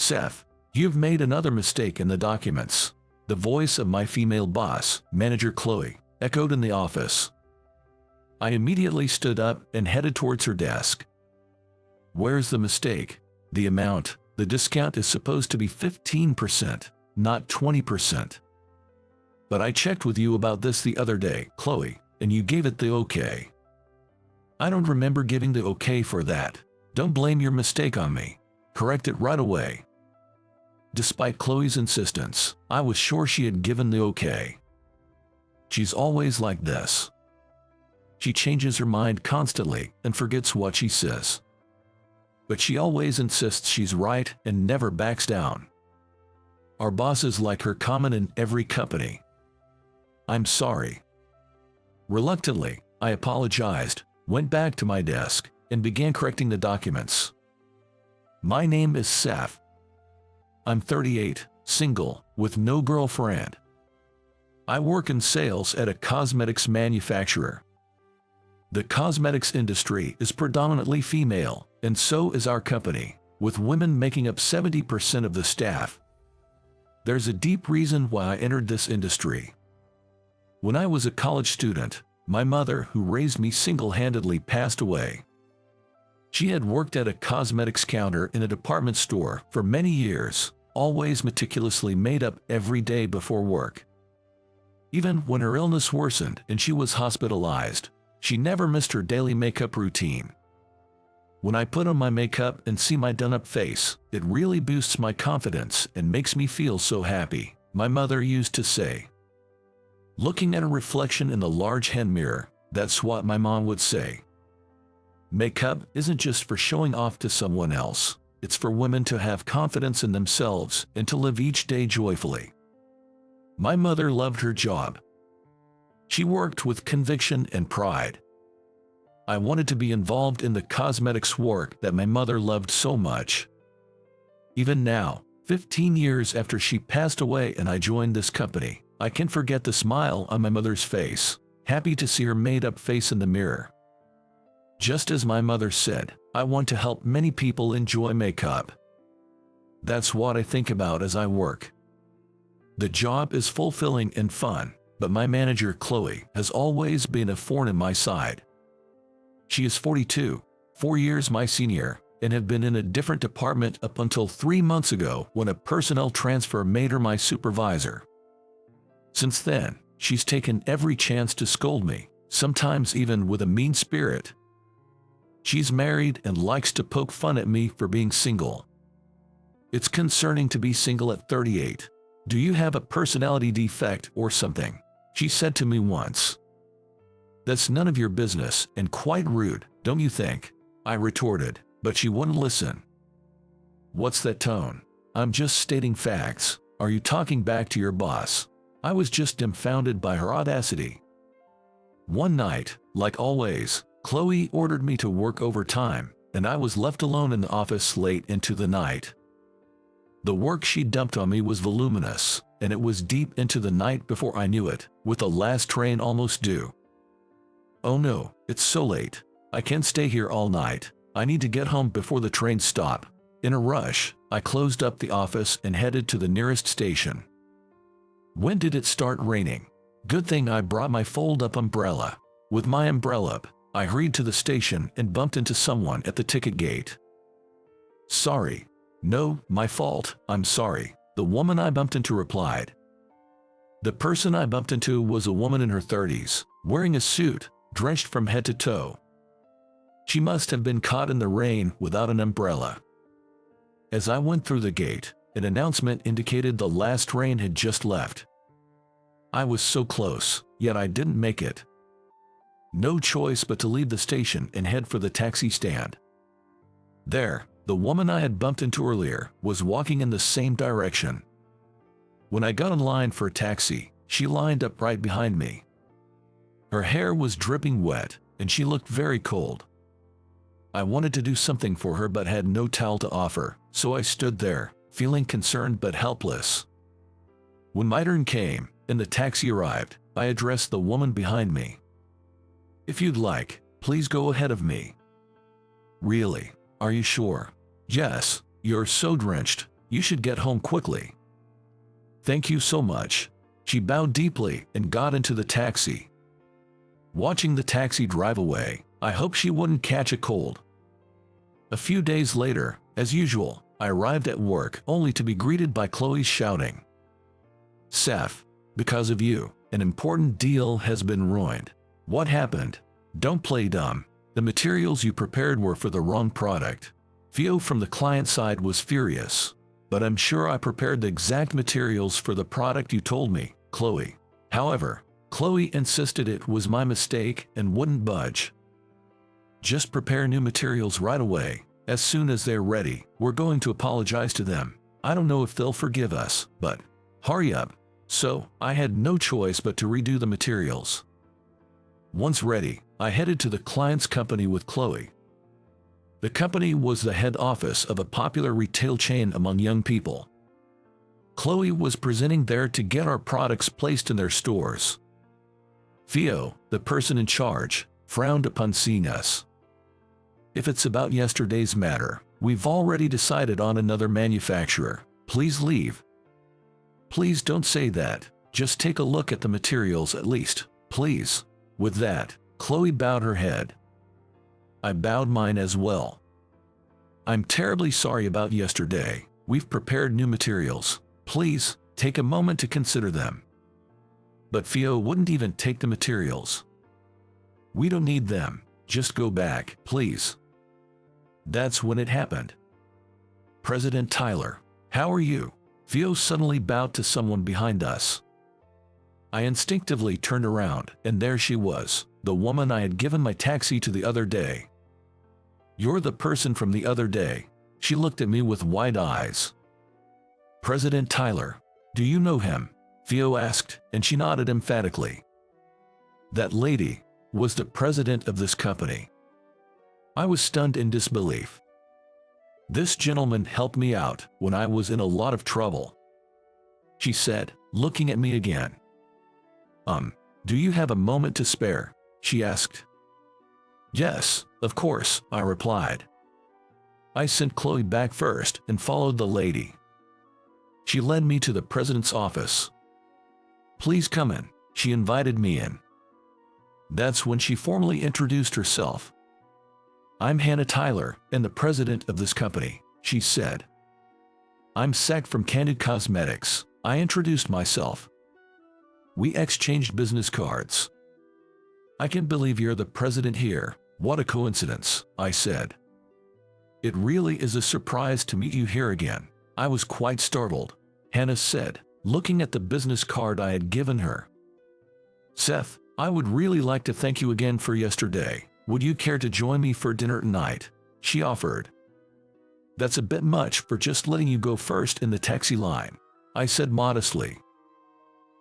"Seth, you've made another mistake in the documents." The voice of my female boss, Manager Chloe, echoed in the office. I immediately stood up and headed towards her desk. "Where's the mistake?" "The amount. The discount is supposed to be 15%, not 20%. But I checked with you about this the other day, Chloe, and you gave it the okay." "I don't remember giving the okay for that." "Don't blame your mistake on me. Correct it right away." Despite Chloe's insistence, I was sure she had given the okay. She's always like this. She changes her mind constantly and forgets what she says. But she always insists she's right and never backs down. Our bosses like her common in every company. "I'm sorry." Reluctantly, I apologized, went back to my desk, and began correcting the documents. "My name is Seth. I'm 38, single, with no girlfriend. I work in sales at a cosmetics manufacturer. The cosmetics industry is predominantly female, and so is our company, with women making up 70% of the staff. There's a deep reason why I entered this industry. When I was a college student, my mother, who raised me single-handedly, passed away. She had worked at a cosmetics counter in a department store for many years, always meticulously made up every day before work. Even when her illness worsened and she was hospitalized, she never missed her daily makeup routine. When I put on my makeup and see my done-up face, it really boosts my confidence and makes me feel so happy," my mother used to say. Looking at a reflection in the large hand mirror, that's what my mom would say. Makeup isn't just for showing off to someone else. It's for women to have confidence in themselves and to live each day joyfully. My mother loved her job. She worked with conviction and pride. I wanted to be involved in the cosmetics work that my mother loved so much. Even now, 15 years after she passed away and I joined this company, I can't forget the smile on my mother's face, happy to see her made-up face in the mirror. Just as my mother said, I want to help many people enjoy makeup. That's what I think about as I work. The job is fulfilling and fun, but my manager Chloe has always been a thorn in my side. She is 42, 4 years my senior, and had been in a different department up until 3 months ago when a personnel transfer made her my supervisor. Since then, she's taken every chance to scold me, sometimes even with a mean spirit. She's married and likes to poke fun at me for being single. "It's concerning to be single at 38. Do you have a personality defect or something?" she said to me once. "That's none of your business and quite rude, don't you think?" I retorted, but she wouldn't listen. "What's that tone? I'm just stating facts. Are you talking back to your boss?" I was just dumbfounded by her audacity. One night, like always, Chloe ordered me to work overtime, and I was left alone in the office late into the night. The work she dumped on me was voluminous, and it was deep into the night before I knew it, with the last train almost due. "Oh no, it's so late. I can't stay here all night. I need to get home before the trains stop." In a rush, I closed up the office and headed to the nearest station. When did it start raining? Good thing I brought my fold-up umbrella. With my umbrella up, I hurried to the station and bumped into someone at the ticket gate. "Sorry." "No, my fault, I'm sorry," the woman I bumped into replied. The person I bumped into was a woman in her 30s, wearing a suit, drenched from head to toe. She must have been caught in the rain without an umbrella. As I went through the gate, an announcement indicated the last train had just left. I was so close, yet I didn't make it. No choice but to leave the station and head for the taxi stand. There, the woman I had bumped into earlier was walking in the same direction. When I got in line for a taxi, she lined up right behind me. Her hair was dripping wet, and she looked very cold. I wanted to do something for her but had no towel to offer, so I stood there, feeling concerned but helpless. When my turn came, and the taxi arrived, I addressed the woman behind me. "If you'd like, please go ahead of me." "Really? Are you sure?" "Yes, you're so drenched, You should get home quickly." "Thank you so much." She bowed deeply and got into the taxi. Watching the taxi drive away, I hoped she wouldn't catch a cold. A few days later, as usual, I arrived at work only to be greeted by Chloe shouting, "Seth, because of you, an important deal has been ruined." "What happened?" "Don't play dumb. The materials you prepared were for the wrong product." Theo from the client side was furious. "But I'm sure I prepared the exact materials for the product you told me, Chloe." However, Chloe insisted it was my mistake and wouldn't budge. "Just prepare new materials right away. As soon as they're ready, we're going to apologize to them. I don't know if they'll forgive us, but hurry up." So, I had no choice but to redo the materials. Once ready, I headed to the client's company with Chloe. The company was the head office of a popular retail chain among young people. Chloe was presenting there to get our products placed in their stores. Theo, the person in charge, frowned upon seeing us. "If it's about yesterday's matter, we've already decided on another manufacturer. Please leave." "Please don't say that. Just take a look at the materials at least, please." With that, Chloe bowed her head. I bowed mine as well. "I'm terribly sorry about yesterday. We've prepared new materials. Please, take a moment to consider them." But Theo wouldn't even take the materials. "We don't need them. Just go back, please." That's when it happened. "President Tyler, how are you?" Theo suddenly bowed to someone behind us. I instinctively turned around, and there she was, the woman I had given my taxi to the other day. "You're the person from the other day." She looked at me with wide eyes. "President Tyler, do you know him?" Theo asked, and she nodded emphatically. That lady was the president of this company. I was stunned in disbelief. "This gentleman helped me out when I was in a lot of trouble," she said, looking at me again. Do you have a moment to spare?" she asked. "Yes, of course," I replied. I sent Chloe back first and followed the lady. She led me to the president's office. "Please come in," she invited me in. That's when she formally introduced herself. "I'm Hannah Tyler and the president of this company," she said. "I'm Seth from Candid Cosmetics." I introduced myself. We exchanged business cards. "I can't believe you're the president here. What a coincidence," I said. "It really is a surprise to meet you here again." I was quite startled, Hannah said, looking at the business card I had given her. "Seth, I would really like to thank you again for yesterday. Would you care to join me for dinner tonight?" she offered. "That's a bit much for just letting you go first in the taxi line," I said modestly.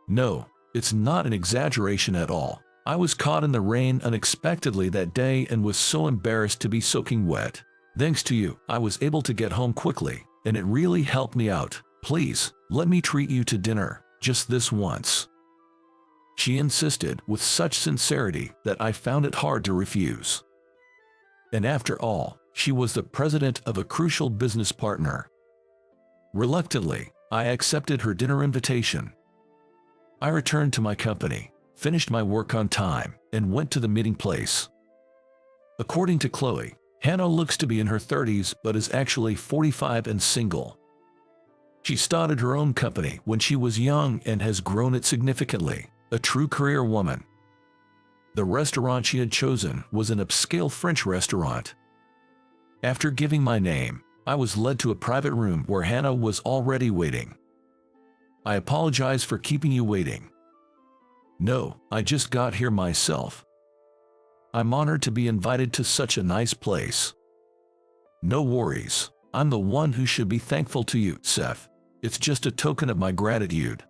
"No, it's not an exaggeration at all. I was caught in the rain unexpectedly that day and was so embarrassed to be soaking wet. Thanks to you, I was able to get home quickly, and it really helped me out. Please, let me treat you to dinner, just this once." She insisted with such sincerity that I found it hard to refuse. And after all, she was the president of a crucial business partner. Reluctantly, I accepted her dinner invitation. I returned to my company, finished my work on time, and went to the meeting place. According to Chloe, Hannah looks to be in her 30s but is actually 45 and single. She started her own company when she was young and has grown it significantly, a true career woman. The restaurant she had chosen was an upscale French restaurant. After giving my name, I was led to a private room where Hannah was already waiting. "I apologize for keeping you waiting." "No, I just got here myself." "I'm honored to be invited to such a nice place." "No worries. I'm the one who should be thankful to you, Seth. It's just a token of my gratitude."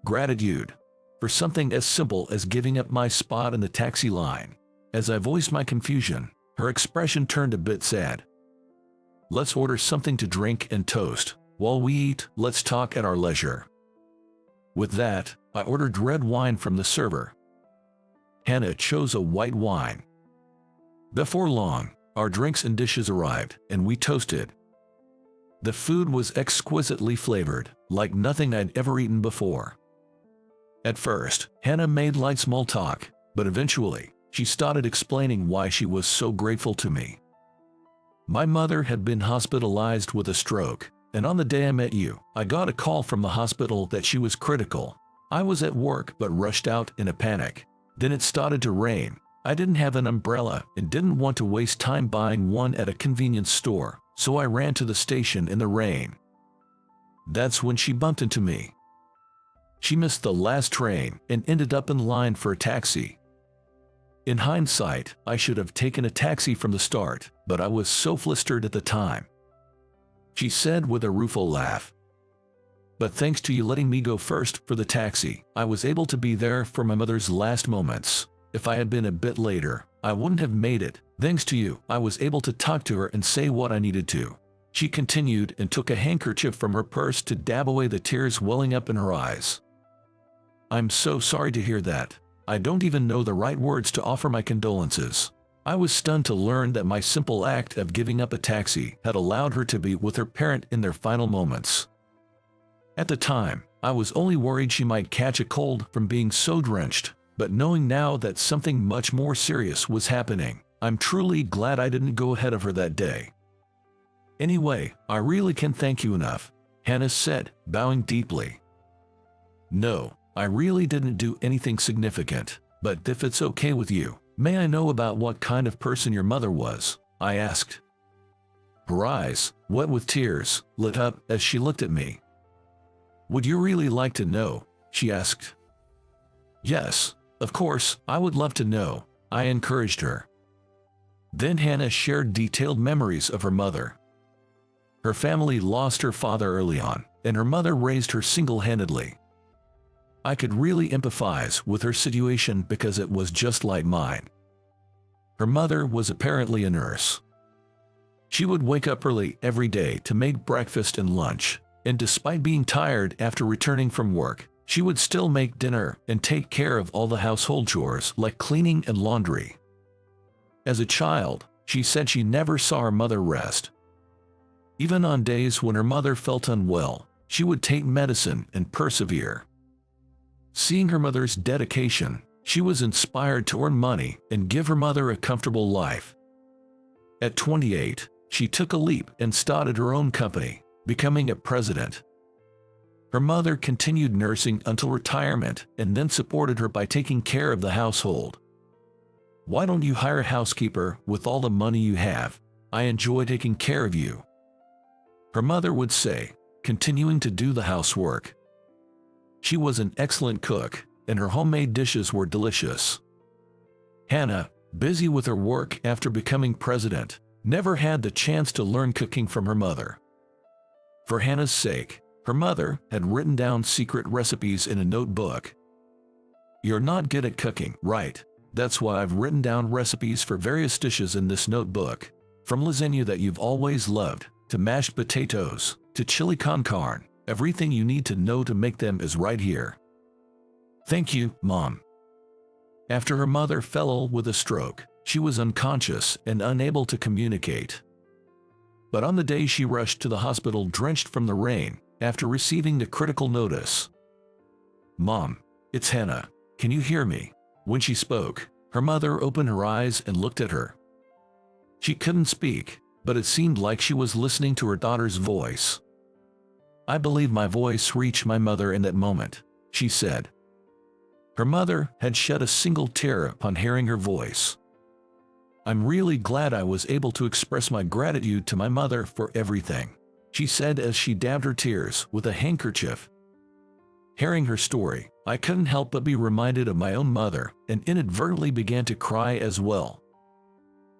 Gratitude? For something as simple as giving up my spot in the taxi line. As I voiced my confusion, her expression turned a bit sad. "Let's order something to drink and toast. While we eat, let's talk at our leisure." With that, I ordered red wine from the server. Hannah chose a white wine. Before long, our drinks and dishes arrived, and we toasted. The food was exquisitely flavored, like nothing I'd ever eaten before. At first, Hannah made light small talk, but eventually, she started explaining why she was so grateful to me. My mother had been hospitalized with a stroke, and on the day I met you, I got a call from the hospital that she was critical. I was at work but rushed out in a panic. Then it started to rain. I didn't have an umbrella and didn't want to waste time buying one at a convenience store, so I ran to the station in the rain. That's when she bumped into me. She missed the last train and ended up in line for a taxi. In hindsight, I should have taken a taxi from the start, but I was so flustered at the time. She said with a rueful laugh. But thanks to you letting me go first for the taxi, I was able to be there for my mother's last moments. If I had been a bit later, I wouldn't have made it. Thanks to you, I was able to talk to her and say what I needed to. She continued and took a handkerchief from her purse to dab away the tears welling up in her eyes. I'm so sorry to hear that. I don't even know the right words to offer my condolences. I was stunned to learn that my simple act of giving up a taxi had allowed her to be with her parent in their final moments. At the time, I was only worried she might catch a cold from being so drenched, but knowing now that something much more serious was happening, I'm truly glad I didn't go ahead of her that day. Anyway, I really can't thank you enough, Hannah said, bowing deeply. No, I really didn't do anything significant, but if it's okay with you, may I know about what kind of person your mother was? I asked. Her eyes, wet with tears, lit up as she looked at me. Would you really like to know? She asked. Yes, of course, I would love to know, I encouraged her. Then Hannah shared detailed memories of her mother. Her family lost her father early on, and her mother raised her single-handedly. I could really empathize with her situation because it was just like mine. Her mother was apparently a nurse. She would wake up early every day to make breakfast and lunch, and despite being tired after returning from work, she would still make dinner and take care of all the household chores like cleaning and laundry. As a child, she said she never saw her mother rest. Even on days when her mother felt unwell, she would take medicine and persevere. Seeing her mother's dedication, she was inspired to earn money and give her mother a comfortable life. At 28, she took a leap and started her own company, becoming a president. Her mother continued nursing until retirement and then supported her by taking care of the household. Why don't you hire a housekeeper with all the money you have? I enjoy taking care of you, her mother would say, continuing to do the housework. She was an excellent cook, and her homemade dishes were delicious. Hannah, busy with her work after becoming president, never had the chance to learn cooking from her mother. For Hannah's sake, her mother had written down secret recipes in a notebook. You're not good at cooking, right? That's why I've written down recipes for various dishes in this notebook. From lasagna that you've always loved, to mashed potatoes, to chili con carne, everything you need to know to make them is right here. Thank you, Mom. After her mother fell ill with a stroke, she was unconscious and unable to communicate. But on the day she rushed to the hospital drenched from the rain, after receiving the critical notice. Mom, it's Hannah. Can you hear me? When she spoke, her mother opened her eyes and looked at her. She couldn't speak, but it seemed like she was listening to her daughter's voice. I believe my voice reached my mother in that moment, she said. Her mother had shed a single tear upon hearing her voice. I'm really glad I was able to express my gratitude to my mother for everything, she said as she dabbed her tears with a handkerchief. Hearing her story, I couldn't help but be reminded of my own mother and inadvertently began to cry as well.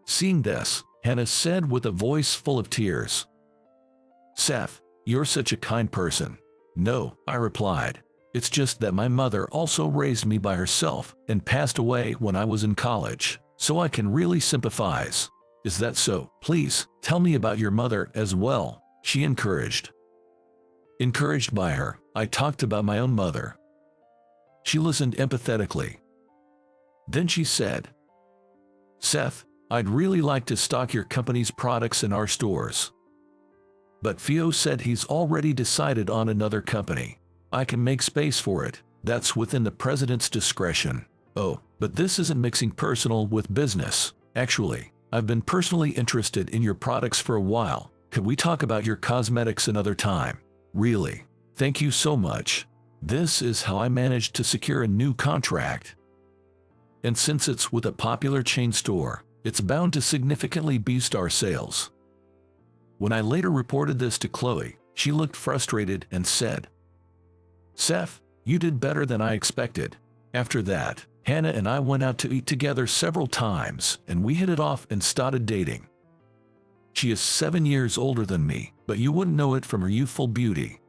Seeing this, Hannah said with a voice full of tears, Seth, you're such a kind person. No, I replied. It's just that my mother also raised me by herself and passed away when I was in college, so I can really sympathize. Is that so? Please, tell me about your mother as well, she encouraged. Encouraged by her, I talked about my own mother. She listened empathetically. Then she said, Seth, I'd really like to stock your company's products in our stores. But Theo said he's already decided on another company. I can make space for it. That's within the president's discretion. Oh, but this isn't mixing personal with business. Actually, I've been personally interested in your products for a while. Could we talk about your cosmetics another time? Really? Thank you so much. This is how I managed to secure a new contract. And since it's with a popular chain store, it's bound to significantly boost our sales. When I later reported this to Chloe, she looked frustrated and said, "Seth, you did better than I expected." After that, Hannah and I went out to eat together several times, and we hit it off and started dating. She is 7 years older than me, but you wouldn't know it from her youthful beauty.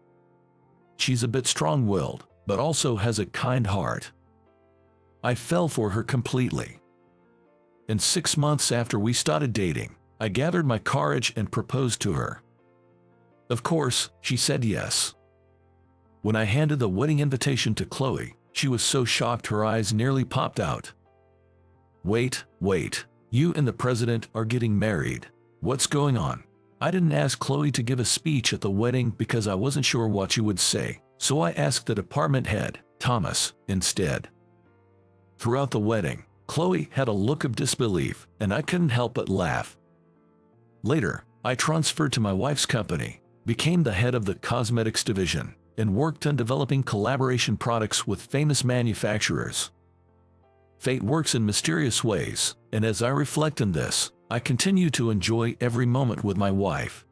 She's a bit strong-willed, but also has a kind heart. I fell for her completely. And 6 months after we started dating, I gathered my courage and proposed to her. Of course, she said yes. When I handed the wedding invitation to Chloe, she was so shocked her eyes nearly popped out. Wait, you and the president are getting married. What's going on?" I didn't ask Chloe to give a speech at the wedding because I wasn't sure what she would say, so I asked the department head, Thomas, instead. Throughout the wedding, Chloe had a look of disbelief, and I couldn't help but laugh. Later, I transferred to my wife's company, became the head of the cosmetics division, and worked on developing collaboration products with famous manufacturers. Fate works in mysterious ways, and as I reflect on this, I continue to enjoy every moment with my wife.